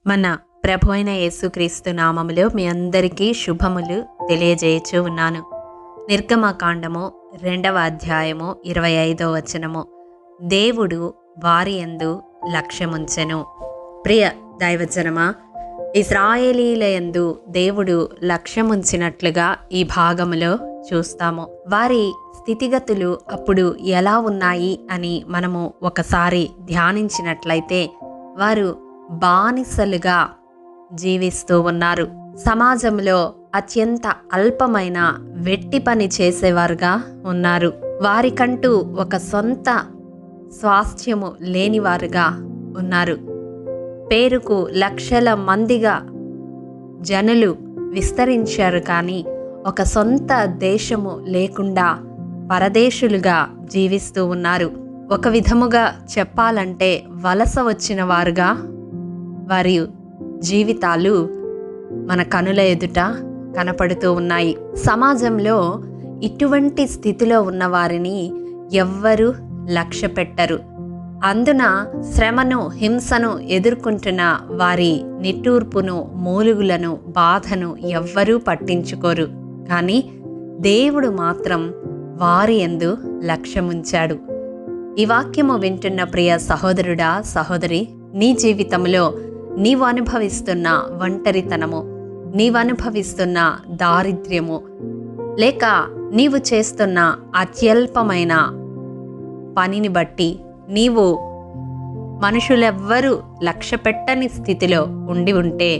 మన ప్రభు అయిన యేసుక్రీస్తు నామములో మీ అందరికీ శుభములు తెలియజేయచ్చు ఉన్నాను. నిర్గమకాండము 2వ అధ్యాయము 25వ వచనము. దేవుడు వారి యందు లక్ష్యముంచెను. ప్రియ దైవజనమా, ఇశ్రాయేలీల యందు దేవుడు లక్ష్యముంచినట్లుగా ఈ భాగములో చూస్తాము. వారి స్థితిగతులు అప్పుడు ఎలా ఉన్నాయి అని మనము ఒకసారి ధ్యానించినట్లయితే వారు బానిసలుగా జీవిస్తూ ఉన్నారు. సమాజంలో అత్యంత అల్పమైన వెట్టి పని చేసేవారుగా ఉన్నారు. వారికంటూ ఒక సొంత స్వాస్థ్యము లేనివారుగా ఉన్నారు. పేరుకు లక్షల మందిగా జనులు విస్తరించారు, కానీ ఒక సొంత దేశము లేకుండా పరదేశులుగా జీవిస్తూ ఉన్నారు. ఒక విధముగా చెప్పాలంటే వలస వచ్చిన వారుగా వారి జీవితాలు మన కనుల ఎదుట కనపడుతూ ఉన్నాయి. సమాజంలో ఇటువంటి స్థితిలో ఉన్న వారిని ఎవ్వరూ లక్ష్య పెట్టరు. అందున శ్రమను, హింసను ఎదుర్కొంటున్న వారి నిట్టూర్పును, మూలుగులను, బాధను ఎవ్వరూ పట్టించుకోరు. కానీ దేవుడు మాత్రం వారి యందు లక్ష్యముంచాడు. ఈ వాక్యము వింటున్న ప్రియ సహోదరుడా, సహోదరి, నీ జీవితంలో నీవు అనుభవిస్తున్న ఒంటరితనము, నీవు అనుభవిస్తున్న దారిద్ర్యము, లేక నీవు చేస్తున్న అత్యల్పమైన పనిని బట్టి నీవు మనుషులెవ్వరూ లక్ష్య పెట్టని స్థితిలో ఉండి ఉంటే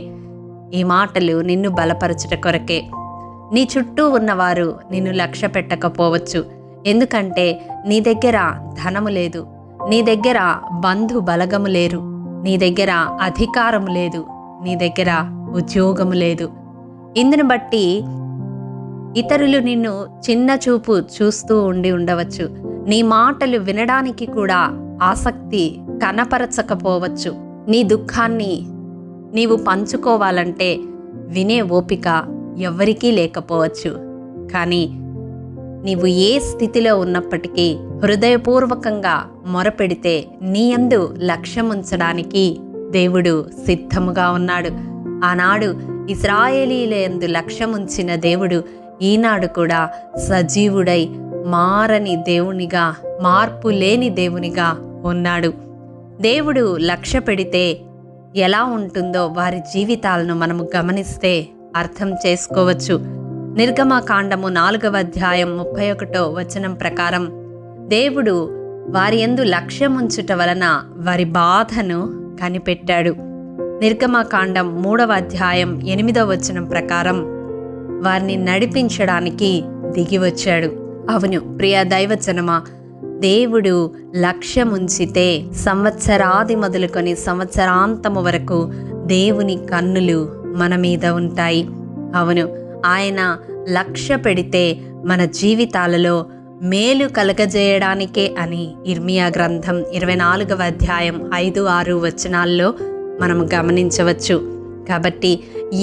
ఈ మాటలు నిన్ను బలపరచుట కొరకే. నీ చుట్టూ ఉన్నవారు నిన్ను లక్ష్య పెట్టకపోవచ్చు. ఎందుకంటే నీ దగ్గర ధనము లేదు, నీ దగ్గర బంధు బలగము లేరు, నీ దగ్గర అధికారము లేదు, నీ దగ్గర ఉద్యోగము లేదు. ఇందును బట్టి ఇతరులు నిన్ను చిన్న చూపు చూస్తూ ఉండి ఉండవచ్చు. నీ మాటలు వినడానికి కూడా ఆసక్తి కనపరచకపోవచ్చు. నీ దుఃఖాన్ని నీవు పంచుకోవాలంటే వినే ఓపిక ఎవ్వరికీ లేకపోవచ్చు. కానీ నీవు ఏ స్థితిలో ఉన్నప్పటికీ హృదయపూర్వకంగా మొరపెడితే నీ యందు లక్ష్యముంచడానికి దేవుడు సిద్ధముగా ఉన్నాడు. ఆనాడు ఇశ్రాయేలీల యందు లక్ష్యముంచిన దేవుడు ఈనాడు కూడా సజీవుడై మారని దేవునిగా, మార్పు లేని దేవునిగా ఉన్నాడు. దేవుడు లక్ష్య పెడితే ఎలా ఉంటుందో వారి జీవితాలను మనము గమనిస్తే అర్థం చేసుకోవచ్చు. నిర్గమకాండము 4వ అధ్యాయం 31వ వచనం ప్రకారం దేవుడు వారి యందు లక్ష్యముంచుట వలన వారి బాధను కనిపెట్టాడు. నిర్గమకాండం 3వ అధ్యాయం 8వ వచనం ప్రకారం వారిని నడిపించడానికి దిగి వచ్చాడు. అవును ప్రియ దైవజనమా, దేవుడు లక్ష్యముంచితే సంవత్సరాది మొదలుకొని సంవత్సరాంతము వరకు దేవుని కన్నులు మన మీద ఉంటాయి. అవును, ఆయన లక్ష్య పెడితే మన జీవితాలలో మేలు కలగజేయడానికే అని ఇర్మియా గ్రంథం 24వ అధ్యాయం 5-6 వచనాల్లో మనం గమనించవచ్చు. కాబట్టి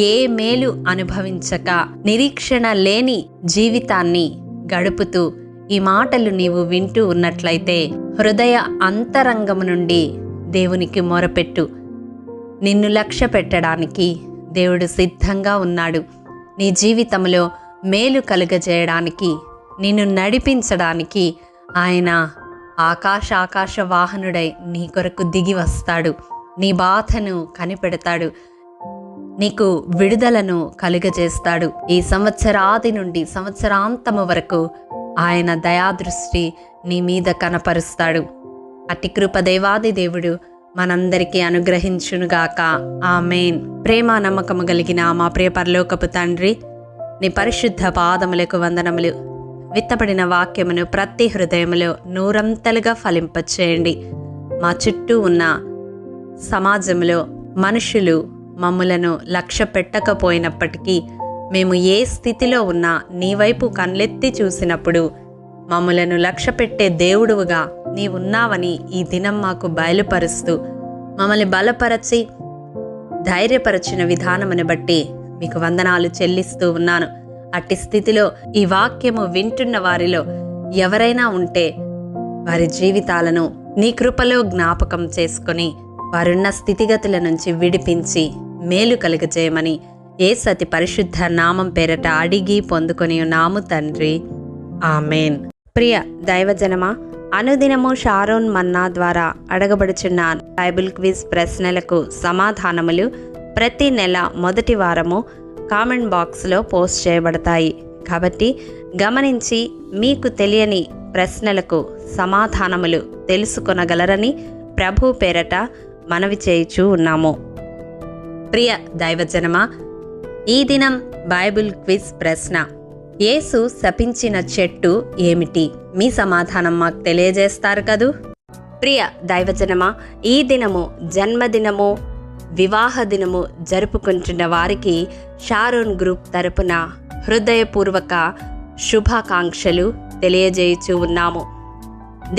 ఏ మేలు అనుభవించక నిరీక్షణ లేని జీవితాన్ని గడుపుతూ ఈ మాటలు నీవు వింటూ ఉన్నట్లయితే హృదయ అంతరంగము నుండి దేవునికి మొరపెట్టు. నిన్ను లక్ష్య పెట్టడానికి దేవుడు సిద్ధంగా ఉన్నాడు. నీ జీవితంలో మేలు కలుగజేయడానికి, నిన్ను నడిపించడానికి ఆయన ఆకాశ వాహనుడై నీ కొరకు దిగి వస్తాడు. నీ బాధను కనిపెడతాడు, నీకు విడుదలను కలుగజేస్తాడు. ఈ సంవత్సరాది నుండి సంవత్సరాంతము వరకు ఆయన దయాదృష్టి నీ మీద కనపరుస్తాడు. అట్టి కృప దేవాది దేవుడు మనందరికీ అనుగ్రహించునుగాక. ఆమేన్. ప్రేమ నమ్మకము కలిగిన మా ప్రియ పరలోకపు తండ్రి, నీ పరిశుద్ధ పాదములకు వందనములు. విత్తబడిన వాక్యమును ప్రతి హృదయములో నూరంతలుగా ఫలింపచేయండి. మా చుట్టూ ఉన్న సమాజంలో మనుషులు మమ్ములను లక్ష్య పెట్టకపోయినప్పటికీ మేము ఏ స్థితిలో ఉన్నా నీ వైపు కళ్ళెత్తి చూసినప్పుడు మమ్ములను లక్ష్య పెట్టే దేవుడువుగా నీవున్నావని ఈ దినం మాకు బయలుపరుస్తూ మమ్మల్ని బలపరచి ధైర్యపరచిన విధానమును బట్టి మీకు వందనాలు చెల్లిస్తూ ఉన్నాను. అట్టి స్థితిలో ఈ వాక్యము వింటున్న వారిలో ఎవరైనా ఉంటే వారి జీవితాలను నీ కృపలో జ్ఞాపకం చేసుకొని వారున్న స్థితిగతుల నుంచి విడిపించి మేలు కలుగజేయమని యేసు అతి పరిశుద్ధ నామం పేరట అడిగి పొందుకొని ఉన్నాము తండ్రి, ఆమెన్. ప్రియ దైవజనమా, అనుదినము షారోన్ మన్నా ద్వారా అడగబడుచున్న బైబిల్ క్విజ్ ప్రశ్నలకు సమాధానములు ప్రతి నెల మొదటి వారము కామెంట్ బాక్స్లో పోస్ట్ చేయబడతాయి. కాబట్టి గమనించి మీకు తెలియని ప్రశ్నలకు సమాధానములు తెలుసుకొనగలరని ప్రభు పేరట మనవి చేయుచూ ఉన్నాము. ప్రియ దైవజనమా, ఈ దినం బైబిల్ క్విజ్ ప్రశ్న: యేసు శపించిన చెట్టు ఏమిటి? మీ సమాధానం మాకు తెలియజేస్తారు కదూ. ప్రియ దైవజనమా, ఈ దినము జన్మదినము, వివాహ దినము జరుపుకుంటున్న వారికి షారోన్ గ్రూప్ తరపున హృదయపూర్వక శుభాకాంక్షలు తెలియజేయుచూ ఉన్నాము.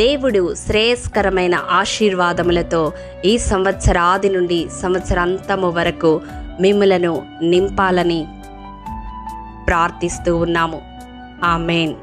దేవుడు శ్రేయస్కరమైన ఆశీర్వాదములతో ఈ సంవత్సరాది నుండి సంవత్సరాంతము వరకు మిమ్ములను నింపాలని ప్రార్థిస్తూ ఉన్నాము. ఆమేన్.